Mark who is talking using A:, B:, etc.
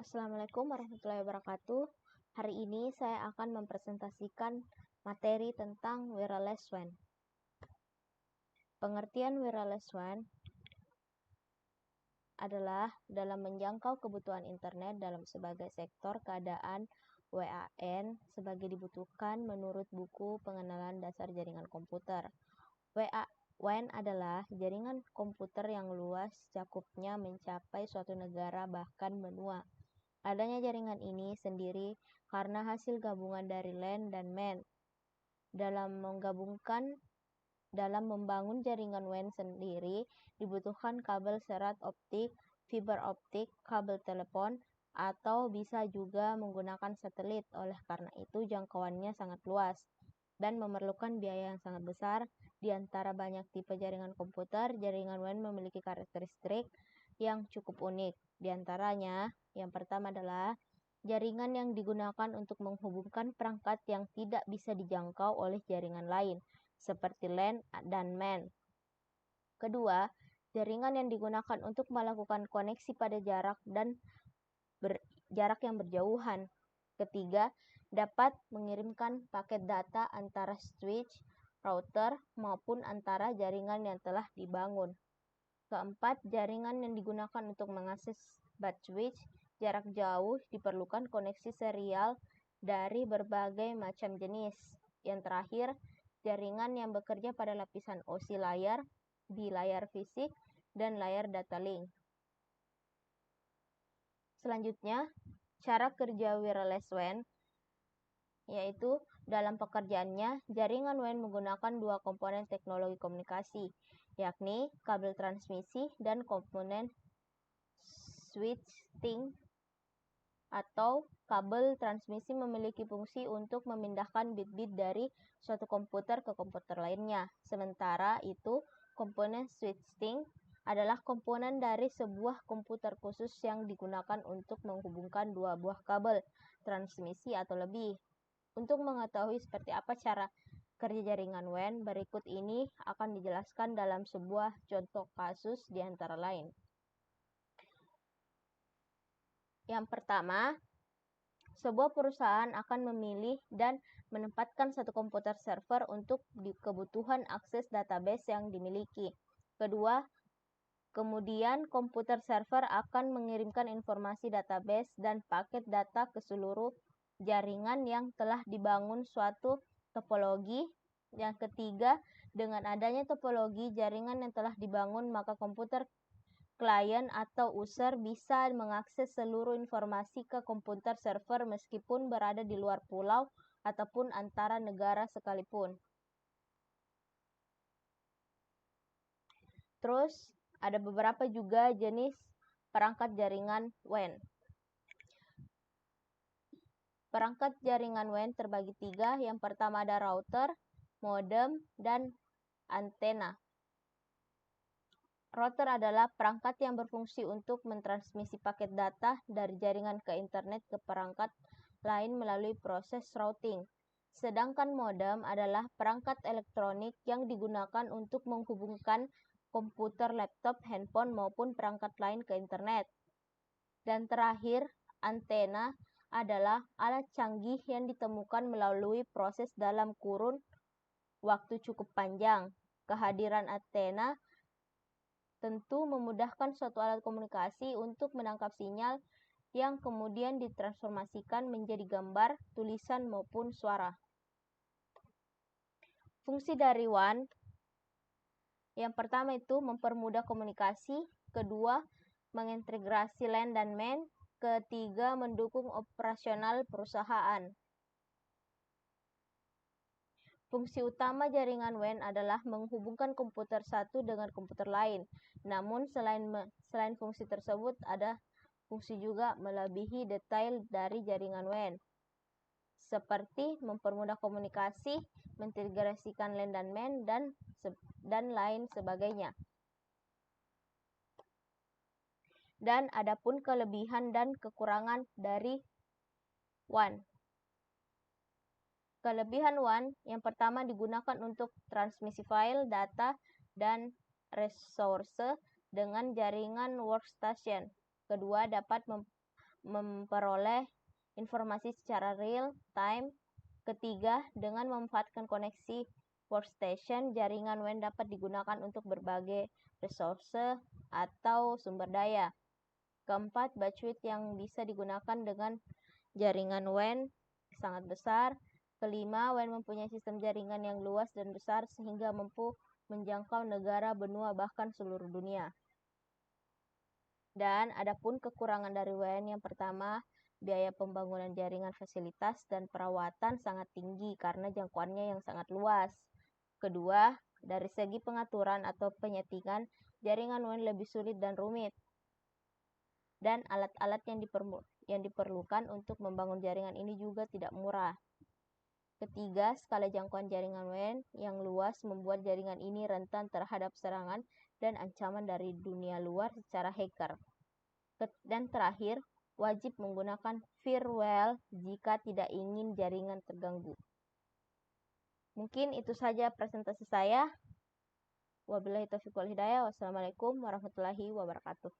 A: Assalamualaikum warahmatullahi wabarakatuh. Hari ini saya akan mempresentasikan materi tentang wireless WAN. Pengertian wireless WAN adalah dalam menjangkau kebutuhan internet dalam sebagai sektor keadaan WAN sebagai dibutuhkan menurut buku pengenalan dasar jaringan komputer. WAN adalah jaringan komputer yang luas cakupnya mencapai suatu negara bahkan benua. Adanya jaringan ini sendiri karena hasil gabungan dari LAN dan MAN. Dalam membangun jaringan WAN sendiri dibutuhkan kabel serat optik, fiber optik, kabel telepon, atau bisa juga menggunakan satelit. Oleh karena itu jangkauannya sangat luas dan memerlukan biaya yang sangat besar. Di antara banyak tipe jaringan komputer, jaringan WAN memiliki karakteristik yang cukup unik. Di antaranya, yang pertama adalah jaringan yang digunakan untuk menghubungkan perangkat yang tidak bisa dijangkau oleh jaringan lain, seperti LAN dan MAN. Kedua, jaringan yang digunakan untuk melakukan koneksi pada jarak yang berjauhan. Ketiga, dapat mengirimkan paket data antara switch, router, maupun antara jaringan yang telah dibangun. Keempat, jaringan yang digunakan untuk mengakses bus switch jarak jauh diperlukan koneksi serial dari berbagai macam jenis. Yang terakhir, jaringan yang bekerja pada lapisan OSI layar, di layar fisik, dan layar data link. Selanjutnya, cara kerja wireless WAN, yaitu dalam pekerjaannya, jaringan WAN menggunakan dua komponen teknologi komunikasi, yakni kabel transmisi dan komponen switching. Atau kabel transmisi memiliki fungsi untuk memindahkan bit-bit dari suatu komputer ke komputer lainnya. Sementara itu, komponen switching adalah komponen dari sebuah komputer khusus yang digunakan untuk menghubungkan dua buah kabel transmisi atau lebih. Untuk mengetahui seperti apa cara kerja jaringan WAN, berikut ini akan dijelaskan dalam sebuah contoh kasus di antara lain. Yang pertama, sebuah perusahaan akan memilih dan menempatkan satu komputer server untuk kebutuhan akses database yang dimiliki. Kedua, kemudian komputer server akan mengirimkan informasi database dan paket data ke seluruh jaringan yang telah dibangun suatu topologi. Yang ketiga, dengan adanya topologi jaringan yang telah dibangun, maka komputer klien atau user bisa mengakses seluruh informasi ke komputer server meskipun berada di luar pulau ataupun antara negara sekalipun. Terus, ada beberapa juga jenis perangkat jaringan WAN. Perangkat jaringan WAN terbagi tiga. Yang pertama ada router, modem, dan antena. Router adalah perangkat yang berfungsi untuk mentransmisi paket data dari jaringan ke internet ke perangkat lain melalui proses routing. Sedangkan modem adalah perangkat elektronik yang digunakan untuk menghubungkan komputer, laptop, handphone, maupun perangkat lain ke internet. Dan terakhir, antena adalah alat canggih yang ditemukan melalui proses dalam kurun waktu cukup panjang. Kehadiran antena tentu memudahkan suatu alat komunikasi untuk menangkap sinyal yang kemudian ditransformasikan menjadi gambar, tulisan, maupun suara. Fungsi dari WAN yang pertama itu mempermudah komunikasi, kedua mengintegrasi LAN dan MAN, ketiga mendukung operasional perusahaan. Fungsi utama jaringan WAN adalah menghubungkan komputer satu dengan komputer lain. Namun selain fungsi tersebut, ada fungsi juga melebihi detail dari jaringan WAN, seperti mempermudah komunikasi, mengintegrasikan LAN dan MAN, dan lain sebagainya. Dan adapun kelebihan dan kekurangan dari WAN. Kelebihan WAN yang pertama digunakan untuk transmisi file, data, dan resource dengan jaringan workstation. Kedua, dapat memperoleh informasi secara real time. Ketiga, dengan memanfaatkan koneksi workstation, jaringan WAN dapat digunakan untuk berbagai resource atau sumber daya. Keempat, bandwidth yang bisa digunakan dengan jaringan WAN sangat besar. Kelima, WAN mempunyai sistem jaringan yang luas dan besar sehingga mampu menjangkau negara, benua, bahkan seluruh dunia. Dan adapun kekurangan dari WAN yang pertama, biaya pembangunan jaringan fasilitas dan perawatan sangat tinggi karena jangkauannya yang sangat luas. Kedua, dari segi pengaturan atau penyetingan, jaringan WAN lebih sulit dan rumit. Dan alat-alat yang diperlukan untuk membangun jaringan ini juga tidak murah. Ketiga, skala jangkauan jaringan WAN yang luas membuat jaringan ini rentan terhadap serangan dan ancaman dari dunia luar secara hacker. Dan terakhir, wajib menggunakan firewall jika tidak ingin jaringan terganggu. Mungkin itu saja presentasi saya. Wabillahi taufiq wal hidayah. Wassalamualaikum warahmatullahi wabarakatuh.